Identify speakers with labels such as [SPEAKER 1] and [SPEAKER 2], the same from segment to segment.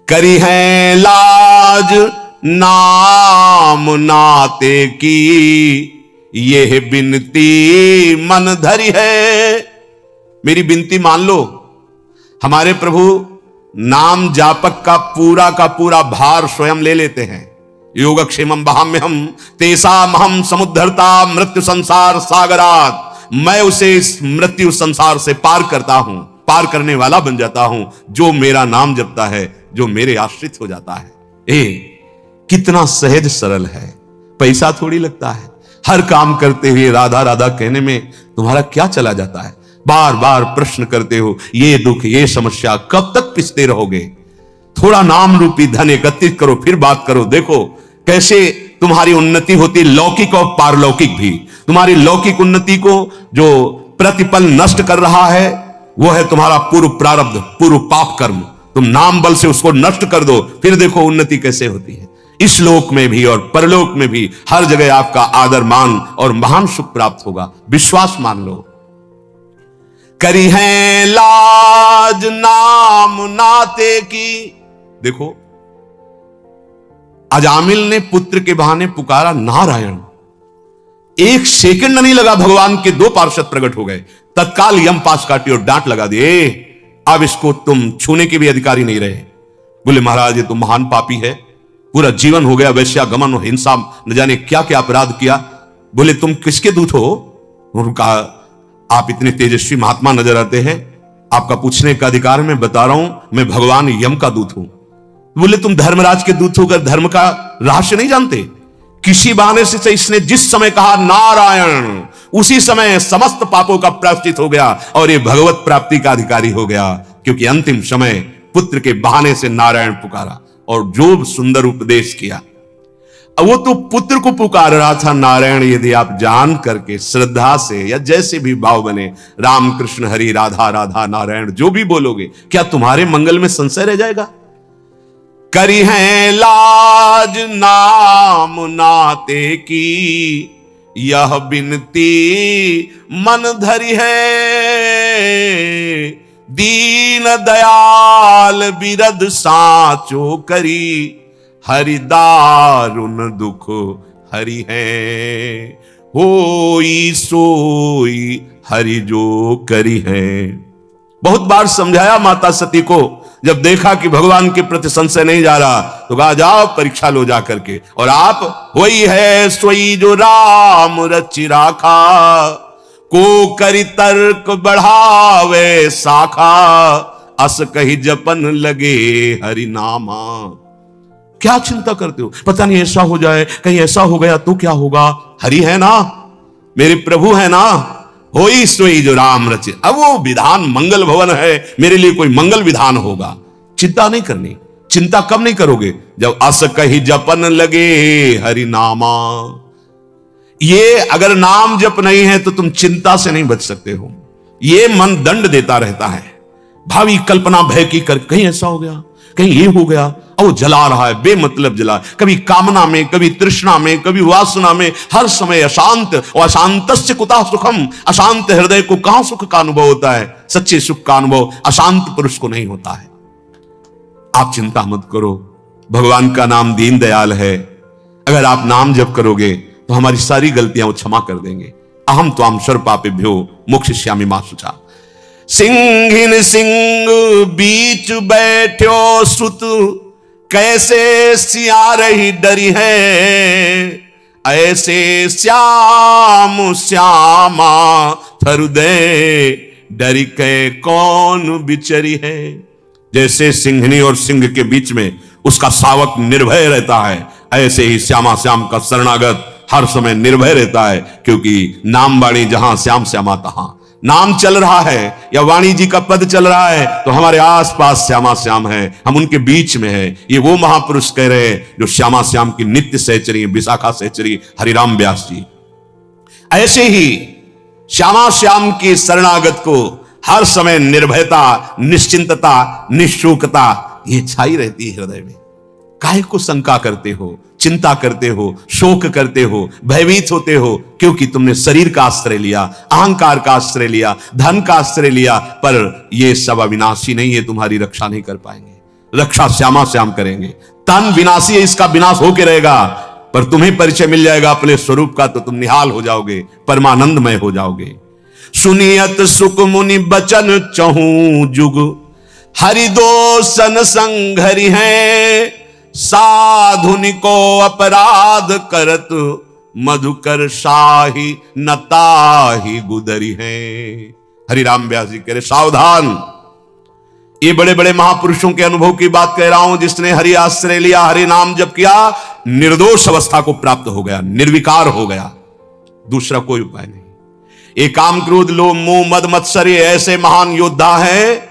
[SPEAKER 1] करी है लाज नाम नाते की, यह बिनती मन धरी है। मेरी बिनती मान लो। हमारे प्रभु नाम जापक का पूरा भार स्वयं ले लेते हैं। योगक्षेमम वहाम्यहम तेषामहं समुद्धरता मृत्यु संसार सागरात। मैं उसे इस मृत्यु संसार से पार करता हूं, पार करने वाला बन जाता हूं जो मेरा नाम जपता है, जो मेरे आश्रित हो जाता है। कितना सहज सरल है, पैसा थोड़ी लगता है। हर काम करते हुए राधा राधा कहने में तुम्हारा क्या चला जाता है? बार बार प्रश्न करते हो, ये दुख ये समस्या कब तक पिसते रहोगे? थोड़ा नाम रूपी धन एकत्रित करो, फिर बात करो। देखो कैसे तुम्हारी उन्नति होती, लौकिक और पारलौकिक भी। तुम्हारी लौकिक उन्नति को जो प्रतिपल नष्ट कर रहा है वो है तुम्हारा पूर्व प्रारब्ध, पूर्व पाप कर्म। तुम नाम बल से उसको नष्ट कर दो, फिर देखो उन्नति कैसे होती है। इस लोक में भी और परलोक में भी हर जगह आपका आदर मान और महान सुख प्राप्त होगा। विश्वास मान लो। करी है लाज नाम नाते की। देखो अजामिल ने पुत्र के बहाने पुकारा नारायण। एक सेकंड नहीं लगा, भगवान के दो पार्षद प्रकट हो गए। तत्काल यम पास काटी और डांट लगा दिए, अब इसको तुम छूने के भी अधिकारी नहीं रहे। बोले महाराज ये तो महान पापी है, पूरा जीवन हो गया वैश्यागमन और हिंसा, न जाने क्या क्या अपराध किया। बोले तुम किसके दूत हो? उन्होंने कहा आप इतने तेजस्वी महात्मा नजर आते हैं, आपका पूछने का अधिकार मैं बता रहा हूं, मैं भगवान यम का दूत हूं। बोले तुम धर्मराज के दूत होकर धर्म का रहस्य नहीं जानते? किसी बहाने से इसने जिस समय कहा नारायण, उसी समय समस्त पापों का प्रायश्चित हो गया और ये भगवत प्राप्ति का अधिकारी हो गया, क्योंकि अंतिम समय पुत्र के बहाने से नारायण पुकारा और जो सुंदर उपदेश किया। अब वो तो पुत्र को पुकार रहा था नारायण। यदि आप जान करके श्रद्धा से या जैसे भी भाव बने, राम कृष्ण हरि राधा राधा नारायण जो भी बोलोगे, क्या तुम्हारे मंगल में संशय रह जाएगा? करी है लाज नाम नाते की, यह बिनती मन धरी है। दीन दयाल बिरद साचो करी, हरि दारुन दुख हरि है। होई सोई हरि जो करी है। बहुत बार समझाया माता सती को, जब देखा कि भगवान के प्रति संशय नहीं जा रहा तो कहा जाओ परीक्षा लो जा करके। और आप वही है सोई जो राम रचि राखा, को करी तर्क बढ़ावे शाखा, अस कही जपन लगे हरि नामा। क्या चिंता करते हो? पता नहीं ऐसा हो जाए, कहीं ऐसा हो गया तो क्या होगा? हरि है ना, मेरे प्रभु है ना। होई सोई जो राम रचे। अब वो विधान मंगल भवन है, मेरे लिए कोई मंगल विधान होगा। चिंता नहीं करनी। चिंता कब नहीं करोगे? जब अस कही जपन लगे हरि नामा। ये अगर नाम जप नहीं है तो तुम चिंता से नहीं बच सकते हो। ये मन दंड देता रहता है, भावी कल्पना भय की कर, कहीं ऐसा हो गया, कहीं ये हो गया, और जला रहा है, बेमतलब जला, कभी कामना में, कभी तृष्णा में, कभी वासना में, हर समय अशांत। और अशांतस्य कुतः सुखम, अशांत हृदय को कहां सुख का अनुभव होता है? सच्चे सुख का अनुभव अशांत पुरुष को नहीं होता है। आप चिंता मत करो, भगवान का नाम दीन दयाल है। अगर आप नाम जप करोगे तो हमारी सारी गलतियां वो क्षमा कर देंगे। अहम त्वाम सर्व पापेभ्यो मोक्षयिष्यामि मा शुचा। सिंहिन सिंह बीच बैठो सुत, कैसे सिया रही डरी है। ऐसे श्याम श्यामा हृदय, डरी के कौन बिचरी है। जैसे सिंहनी और सिंह के बीच में उसका शावक निर्भय रहता है, ऐसे ही श्यामा श्याम का शरणागत हर समय निर्भय रहता है, क्योंकि नाम वाणी जहां श्याम श्यामा तहां। नाम चल रहा है या वाणी जी का पद चल रहा है तो हमारे आसपास श्यामा श्याम है, हम उनके बीच में है। ये वो महापुरुष कह रहे हैं जो श्यामा श्याम की नित्य सहचरी, विशाखा सहचरी हरिराम व्यास जी। ऐसे ही श्यामा श्याम की शरणागत को हर समय निर्भयता, निश्चिंतता, निःशोकता ये छाई रहती है हृदय में। काहे को शंका करते हो, चिंता करते हो, शोक करते हो, भयभीत होते हो? क्योंकि तुमने शरीर का आश्रय लिया, अहंकार का आश्रय लिया, धन का आश्रय लिया। पर ये सब अविनाशी नहीं है, तुम्हारी रक्षा नहीं कर पाएंगे। रक्षा श्यामा श्याम करेंगे। तन विनाशी है, इसका विनाश होके रहेगा, पर तुम्हें परिचय मिल जाएगा अपने स्वरूप का तो तुम निहाल हो जाओगे, परमानंदमय हो जाओगे। सुनियत सुख मुनि बचन चहूं जुग, हरिदोषन संघरि है, साधुनि को अपराध करत, मधुकर शाही नताही गुदरी है। हरिराम व्यास जी कह रहे सावधान, ये बड़े बड़े महापुरुषों के अनुभव की बात कह रहा हूं। जिसने हरि आश्रय लिया, हरि नाम जप किया, निर्दोष अवस्था को प्राप्त हो गया, निर्विकार हो गया, दूसरा कोई उपाय नहीं। ये काम क्रोध लोभ मोह मद मत्सर्य ऐसे महान योद्धा है।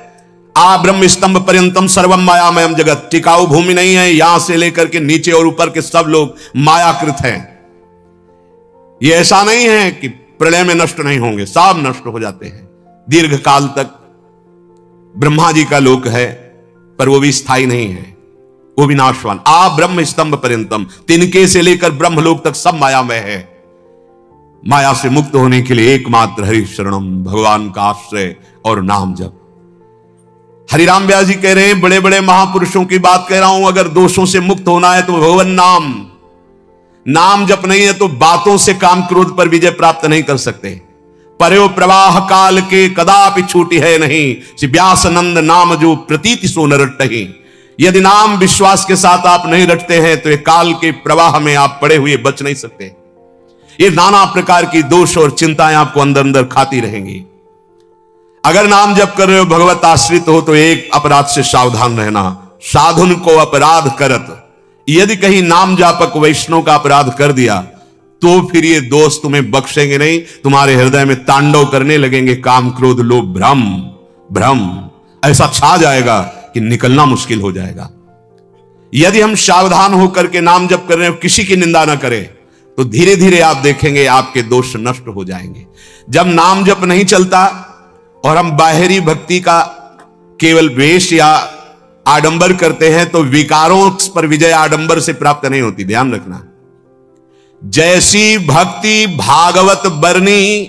[SPEAKER 1] आ ब्रह्म स्तंभ पर्यंतम सर्वम मायामयम जगत, टिकाऊ भूमि नहीं है, यहां से लेकर के नीचे और ऊपर के सब लोग मायाकृत हैं। ये ऐसा नहीं है कि प्रलय में नष्ट नहीं होंगे, सब नष्ट हो जाते हैं। दीर्घ काल तक ब्रह्मा जी का लोक है, पर वो भी स्थायी नहीं है, वो भी नाशवान। आ ब्रह्म स्तंभ पर्यंतम, तिनके से लेकर ब्रह्मलोक तक सब मायामय है। माया से मुक्त होने के लिए एकमात्र हरि शरणम, भगवान का आश्रय और नाम जप। हरिराम व्यास जी कह रहे हैं बड़े बड़े महापुरुषों की बात कह रहा हूं, अगर दोषों से मुक्त होना है तो भगवान नाम जप नहीं है तो बातों से काम क्रोध पर विजय प्राप्त नहीं कर सकते। पर्यो प्रवाह काल के कदापि छूटी है नहीं, व्यास नंद नाम जो प्रतीति सो न रटहि। यदि नाम विश्वास के साथ आप नहीं रटते हैं तो ये काल के प्रवाह में आप पड़े हुए बच नहीं सकते। ये नाना प्रकार की दोष और चिंताएं आपको अंदर अंदर खाती रहेंगी। अगर नाम जप कर रहे हो, भगवत आश्रित हो, तो एक अपराध से सावधान रहना, साधुन को अपराध करत। यदि कहीं नाम जापक वैष्णव का अपराध कर दिया तो फिर ये दोस्त तुम्हें बख्शेंगे नहीं, तुम्हारे हृदय में तांडव करने लगेंगे काम क्रोध लोभ भ्रम ऐसा छा जाएगा कि निकलना मुश्किल हो जाएगा। यदि हम सावधान होकर के नाम जप कर रहे हो, किसी की निंदा ना करें, तो धीरे धीरे आप देखेंगे आपके दोष नष्ट हो जाएंगे। जब नाम जप नहीं चलता और हम बाहरी भक्ति का केवल वेश या आडंबर करते हैं तो विकारों पर विजय आडंबर से प्राप्त नहीं होती, ध्यान रखना। जैसी भक्ति भागवत बरनी,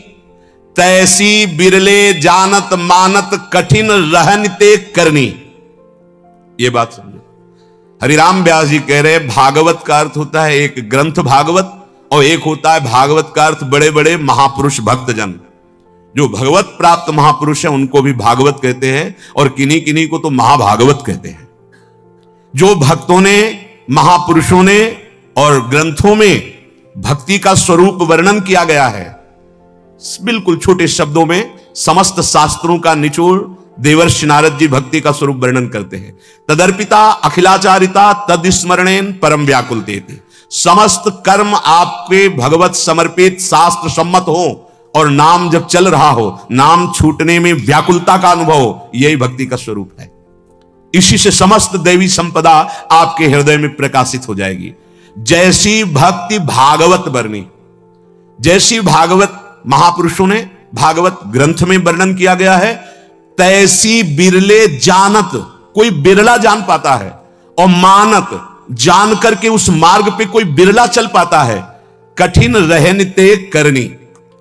[SPEAKER 1] तैसी बिरले जानत मानत कठिन रहनते करनी। यह बात समझो। हरिराम व्यास जी कह रहे भागवत का अर्थ होता है एक ग्रंथ भागवत, और एक होता है भागवत का अर्थ बड़े बड़े महापुरुष भक्तजन। जो भगवत प्राप्त महापुरुष हैं उनको भी भागवत कहते हैं, और किन्हीं किन्हीं को तो महाभागवत कहते हैं। जो भक्तों ने, महापुरुषों ने और ग्रंथों में भक्ति का स्वरूप वर्णन किया गया है, बिल्कुल छोटे शब्दों में समस्त शास्त्रों का निचोड़ देवर्षि नारद जी भक्ति का स्वरूप वर्णन करते हैं। तदर्पिता अखिलाचारिता तदस्मरणेन परम व्याकुलते। समस्त कर्म आपके भगवत समर्पित शास्त्र सम्मत हो और नाम जब चल रहा हो, नाम छूटने में व्याकुलता का अनुभव हो, यही भक्ति का स्वरूप है। इसी से समस्त दैवी संपदा आपके हृदय में प्रकाशित हो जाएगी। जैसी भक्ति भागवत बरनी, जैसी भागवत महापुरुषों ने भागवत ग्रंथ में वर्णन किया गया है, तैसी बिरले जानत, कोई बिरला जान पाता है, और मानत जान करके उस मार्ग पे कोई बिरला चल पाता है। कठिन रहनते करनी,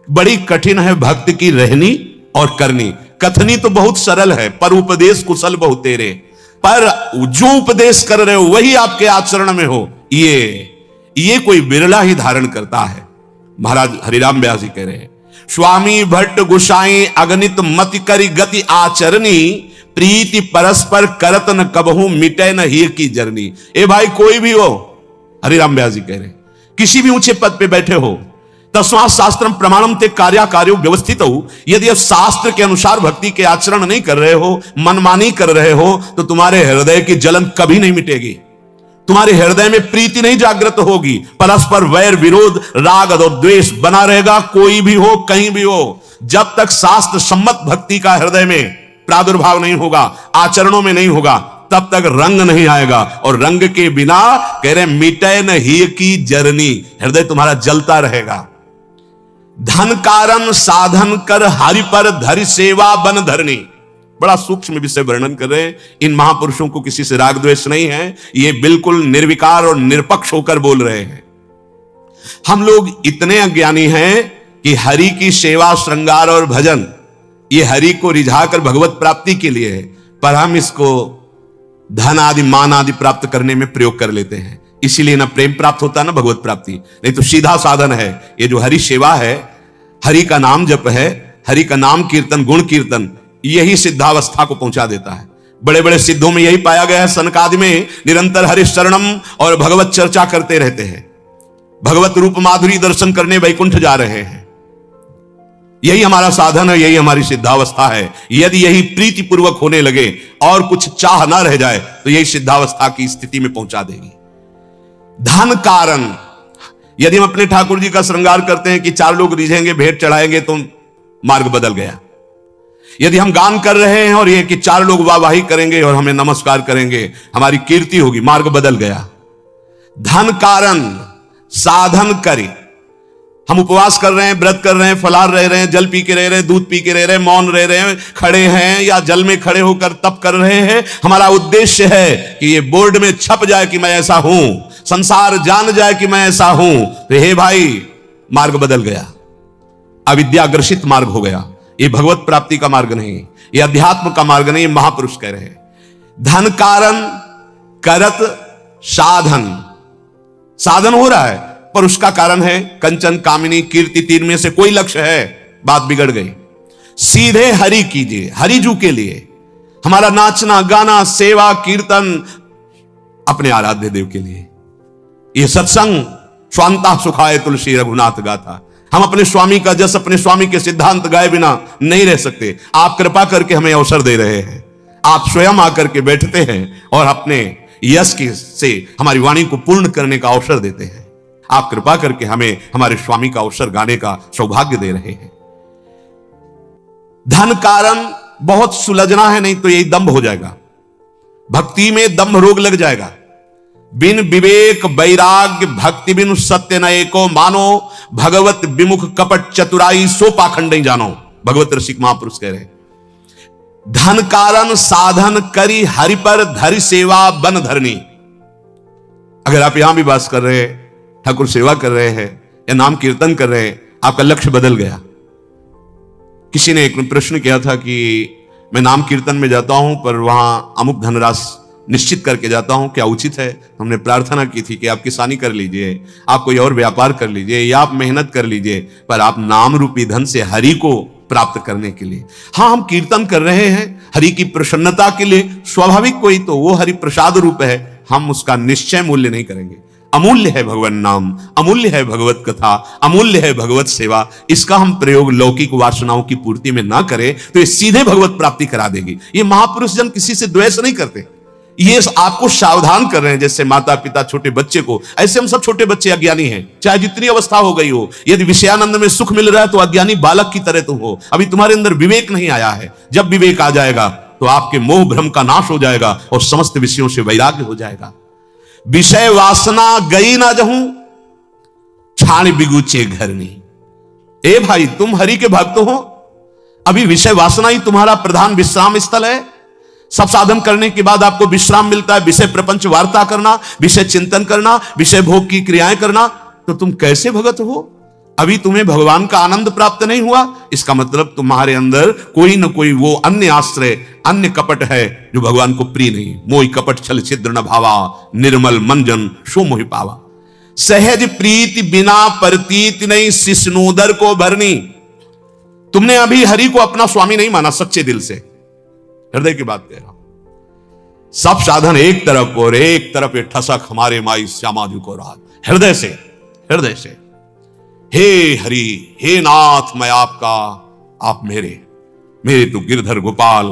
[SPEAKER 1] बड़ी कठिन है भक्त की रहनी और करनी। कथनी तो बहुत सरल है, पर उपदेश कुशल बहुत तेरे। पर जो उपदेश कर रहे हो वही आपके आचरण में हो, ये कोई बिरला ही धारण करता है। महाराज हरिराम व्यास जी कह रहे हैं, स्वामी भट्ट गुसाई अगणित मति करी गति आचरणी, प्रीति परस्पर करत न कबहू मिटे न हीर की जरनी। ए भाई कोई भी हो, हरिराम व्यास जी कह रहे हैं, किसी भी ऊंचे पद पे बैठे हो, तस्मात् शास्त्रम प्रमाणम ते कार्यो व्यवस्थित हो। यदि आप शास्त्र के अनुसार भक्ति के आचरण नहीं कर रहे हो, मनमानी कर रहे हो, तो तुम्हारे हृदय की जलन कभी नहीं मिटेगी, तुम्हारे हृदय में प्रीति नहीं जागृत होगी, परस्पर वैर विरोध राग और द्वेष बना रहेगा। कोई भी हो, कहीं भी हो, जब तक शास्त्र सम्मत भक्ति का हृदय में प्रादुर्भाव नहीं होगा, आचरणों में नहीं होगा, तब तक रंग नहीं आएगा। और रंग के बिना कह रहे मिटे न ही की जरनी, हृदय तुम्हारा जलता रहेगा। धन कारण साधन कर हरि पर धरि सेवा बन धरनी, बड़ा सूक्ष्म विषय वर्णन कर रहे हैं। इन महापुरुषों को किसी से राग द्वेष नहीं है, ये बिल्कुल निर्विकार और निरपक्ष होकर बोल रहे हैं। हम लोग इतने अज्ञानी हैं कि हरि की सेवा श्रृंगार और भजन ये हरि को रिझाकर भगवत प्राप्ति के लिए है, पर हम इसको धन आदि मान आदि प्राप्त करने में प्रयोग कर लेते हैं। इसीलिए ना प्रेम प्राप्त होता है ना भगवत प्राप्ति। नहीं तो सीधा साधन है ये जो हरि सेवा है, हरि का नाम जप है, हरि का नाम कीर्तन, गुण कीर्तन, यही सिद्धावस्था को पहुंचा देता है। बड़े बड़े सिद्धों में यही पाया गया है। सनकादि में निरंतर हरिशरणम और भगवत चर्चा करते रहते हैं, भगवत रूप माधुरी दर्शन करने वैकुंठ जा रहे हैं। यही हमारा साधन है, यही हमारी सिद्धावस्था है। यदि यही प्रीति पूर्वक होने लगे और कुछ चाह ना रह जाए तो यही सिद्धावस्था की स्थिति में पहुंचा देगी। धन कारण, यदि हम अपने ठाकुर जी का श्रृंगार करते हैं कि 4 लोग रिझेंगे, भेंट चढ़ाएंगे तो मार्ग बदल गया। यदि हम गान कर रहे हैं और यह कि 4 लोग वाहवाही करेंगे और हमें नमस्कार करेंगे, हमारी कीर्ति होगी, मार्ग बदल गया। धन कारण साधन करे, हम उपवास कर रहे हैं, व्रत कर रहे हैं, फलाहार रह रहे हैं, जल पी के रह रहे हैं, दूध पी के रह रहे हैं, मौन रह रहे हैं, खड़े हैं या जल में खड़े होकर तप कर रहे हैं। हमारा उद्देश्य है कि ये बोर्ड में छप जाए कि मैं ऐसा हूं, संसार जान जाए कि मैं ऐसा हूं। तो हे भाई, मार्ग बदल गया, अविद्याग्रसित मार्ग हो गया। ये भगवत प्राप्ति का मार्ग नहीं, ये अध्यात्म का मार्ग नहीं। महापुरुष कह रहे हैं धन कारण करत साधन, साधन हो रहा है पर उसका कारण है कंचन कामिनी कीर्ति, 3 में से कोई लक्ष्य है, बात बिगड़ गई। सीधे हरि कीजिए, हरिजू के लिए हमारा नाचना गाना सेवा कीर्तन अपने आराध्य देव के लिए। यह सत्संग स्वांता सुखाए तुलसी रघुनाथ गाथा। हम अपने स्वामी का जस, अपने स्वामी के सिद्धांत गाए बिना नहीं रह सकते। आप कृपा करके हमें अवसर दे रहे हैं, आप स्वयं आकर के बैठते हैं और अपने यश के से हमारी वाणी को पूर्ण करने का अवसर देते हैं। आप कृपा करके हमें हमारे स्वामी का अवसर गाने का सौभाग्य दे रहे हैं। धन कारण बहुत सुलझना है, नहीं तो यही दंभ हो जाएगा। भक्ति में दंभ रोग लग जाएगा। बिन विवेक वैराग्य भक्ति बिन सत्य न एको, मानो भगवत विमुख कपट चतुराई सो पाखंड नहीं जानो। भगवत रसिक महापुरुष कह रहे हैं धन कारण साधन करी हरि पर धरि सेवा बन धरनी। अगर आप यहां भी वास कर रहे हैं, ठाकुर सेवा कर रहे हैं या नाम कीर्तन कर रहे हैं, आपका लक्ष्य बदल गया। किसी ने एक प्रश्न किया था कि मैं नाम कीर्तन में जाता हूं पर वहां अमुक धनराशि निश्चित करके जाता हूं, क्या उचित है? हमने प्रार्थना की थी कि आप किसानी कर लीजिए, आप कोई और व्यापार कर लीजिए या आप मेहनत कर लीजिए, पर आप नाम रूपी धन से हरि को प्राप्त करने के लिए। हाँ, हम कीर्तन कर रहे हैं हरि की प्रसन्नता के लिए, स्वाभाविक कोई तो वो हरि प्रसाद रूप है, हम उसका निश्चय मूल्य नहीं करेंगे। अमूल्य है भगवान नाम, अमूल्य है भगवत कथा, अमूल्य है भगवत सेवा। इसका हम प्रयोग लौकिक वासनाओं की पूर्ति में ना करें तो ये सीधे भगवत प्राप्ति करा देगी। ये महापुरुष जन किसी से द्वेष नहीं करते, ये आपको सावधान कर रहे हैं। जैसे माता पिता छोटे बच्चे को, ऐसे हम सब छोटे बच्चे अज्ञानी हैं, चाहे जितनी अवस्था हो गई हो। यदि विषयानंद में सुख मिल रहा है तो अज्ञानी बालक की तरह तुम हो, अभी तुम्हारे अंदर विवेक नहीं आया है। जब विवेक आ जाएगा तो आपके मोह भ्रम का नाश हो जाएगा और समस्त विषयों से वैराग्य हो जाएगा। विषय वासना गई ना जहूं छाण बिगुचे घरनी। ए भाई, तुम हरि के भक्त हो, अभी विषय वासना ही तुम्हारा प्रधान विश्राम स्थल है। सब साधन करने के बाद आपको विश्राम मिलता है विषय प्रपंच वार्ता करना, विषय चिंतन करना, विषय भोग की क्रियाएं करना, तो तुम कैसे भगत हो? अभी तुम्हें भगवान का आनंद प्राप्त नहीं हुआ। इसका मतलब तुम्हारे अंदर कोई न कोई वो अन्य आश्रय, अन्य कपट है जो भगवान को प्रिय नहीं। मोहि कपट छल छिद्र न भावा, निर्मल मंजन सो मोहि पावा। सहज प्रीति बिना परतीत नहीं, शिष्णोदर को भरनी। तुमने अभी हरि को अपना स्वामी नहीं माना सच्चे दिल से, हृदय की बात कह रहा हूं। सब साधन एक तरफ और एक तरफ ये ठसक हमारे माई श्यामा जी को रात। हृदय से, हृदय से हे हरि, हे नाथ, मैं आपका, आप मेरे, मेरे तो गिरधर गोपाल,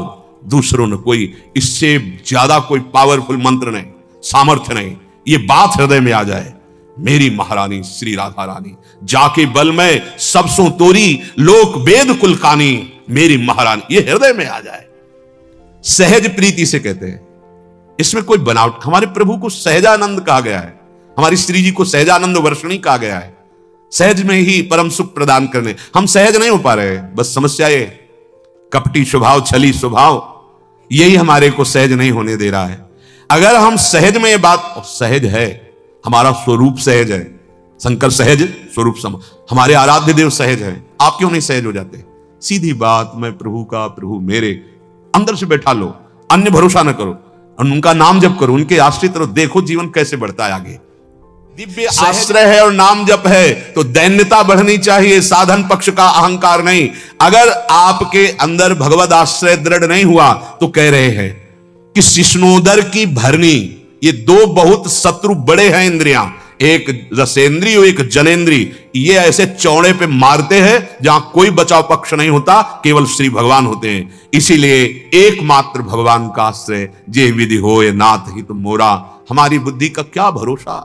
[SPEAKER 1] दूसरों ने कोई इससे ज्यादा कोई पावरफुल मंत्र नहीं, सामर्थ्य नहीं। ये बात हृदय में आ जाए, मेरी महारानी श्री राधा रानी, जाके बल में सबसों तोरी लोक वेद कुलकानी, मेरी महारानी, ये हृदय में आ जाए। सहज प्रीति से कहते हैं, इसमें कोई बनावट। हमारे प्रभु को सहजानंद कहा गया है, हमारी श्री जी को सहजानंद वर्षणी कहा गया है। सहज में ही परम सुख प्रदान करने, हम सहज नहीं हो पा रहे। बस समस्या ये कपटी स्वभाव, छली स्वभाव, यही हमारे को सहज नहीं होने दे रहा है। अगर हम सहज में ये बात, सहज है, हमारा स्वरूप सहज है, शंकर सहज स्वरूप सम, हमारे आराध्य देव सहज है, आप क्यों नहीं सहज हो जाते? सीधी बात, मैं प्रभु का, प्रभु मेरे, अंदर से बैठा लो, अन्य भरोसा न करो। और उनका नाम जप करो, उनके आश्रित रहो, देखो जीवन कैसे बढ़ता है आगे। दिव्य आश्रय है और नाम जप है तो दैन्यता बढ़नी चाहिए, साधन पक्ष का अहंकार नहीं। अगर आपके अंदर भगवद आश्रय दृढ़ नहीं हुआ तो कह रहे हैं कि शिश्नोदर की भरनी, ये दो बहुत शत्रु बड़े हैं इंद्रियां, एक रसेंद्री और एक जनेन्द्री, ये ऐसे चौड़े पे मारते हैं जहां कोई बचाव पक्ष नहीं होता, केवल श्री भगवान होते हैं। इसीलिए एकमात्र भगवान का आश्रय जे विधि हो ये नाथ हित मोरा। हमारी बुद्धि का क्या भरोसा,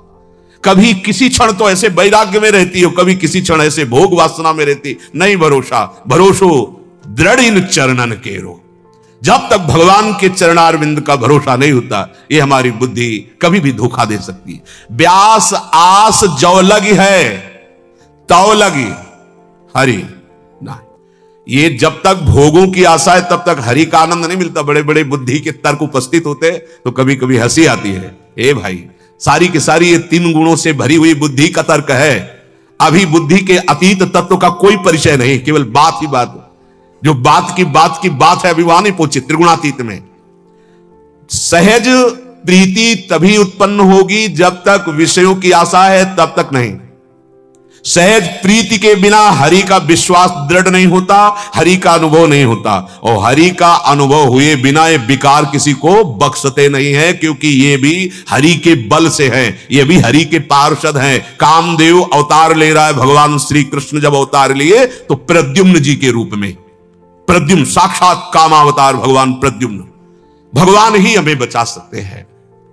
[SPEAKER 1] कभी किसी क्षण तो ऐसे वैराग्य में रहती हो, कभी किसी क्षण ऐसे भोग वासना में रहती, नहीं भरोसा। भरोसो दृढ़ इन चरणन केरो, जब तक भगवान के चरणारविंद का भरोसा नहीं होता ये हमारी बुद्धि कभी भी धोखा दे सकती है। व्यास आस जो लगी है तौ लगी हरि ना, ये जब तक भोगों की आशा है तब तक हरि का आनंद नहीं मिलता। बड़े बड़े बुद्धि के तर्क उपस्थित होते तो कभी कभी हंसी आती है। ए भाई, सारी की सारी ये तीन गुणों से भरी हुई बुद्धि का तर्क है। अभी बुद्धि के अतीत तत्व का कोई परिचय नहीं, केवल बात ही बात, जो बात की बात है अभी वहां नहीं पहुंची। त्रिगुणातीत में सहज प्रीति तभी उत्पन्न होगी जब तक विषयों की आशा है, तब तक नहीं। सहज प्रीति के बिना हरि का विश्वास दृढ़ नहीं होता, हरि का अनुभव नहीं होता, और हरि का अनुभव हुए बिना ये विकार किसी को बख्शते नहीं है, क्योंकि ये भी हरि के बल से है, ये भी हरि के पार्षद हैं। कामदेव अवतार ले रहा है, भगवान श्री कृष्ण जब अवतार लिए तो प्रद्युम्न जी के रूप में, प्रद्युम्न साक्षात कामावतार भगवान प्रद्युम्न, भगवान ही हमें बचा सकते हैं।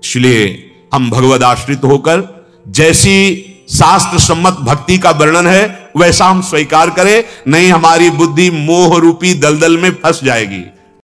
[SPEAKER 1] इसलिए हम भगवद आश्रित होकर जैसी शास्त्र सम्मत भक्ति का वर्णन है वैसा हम स्वीकार करें, नहीं हमारी बुद्धि मोह रूपी दलदल में फंस जाएगी।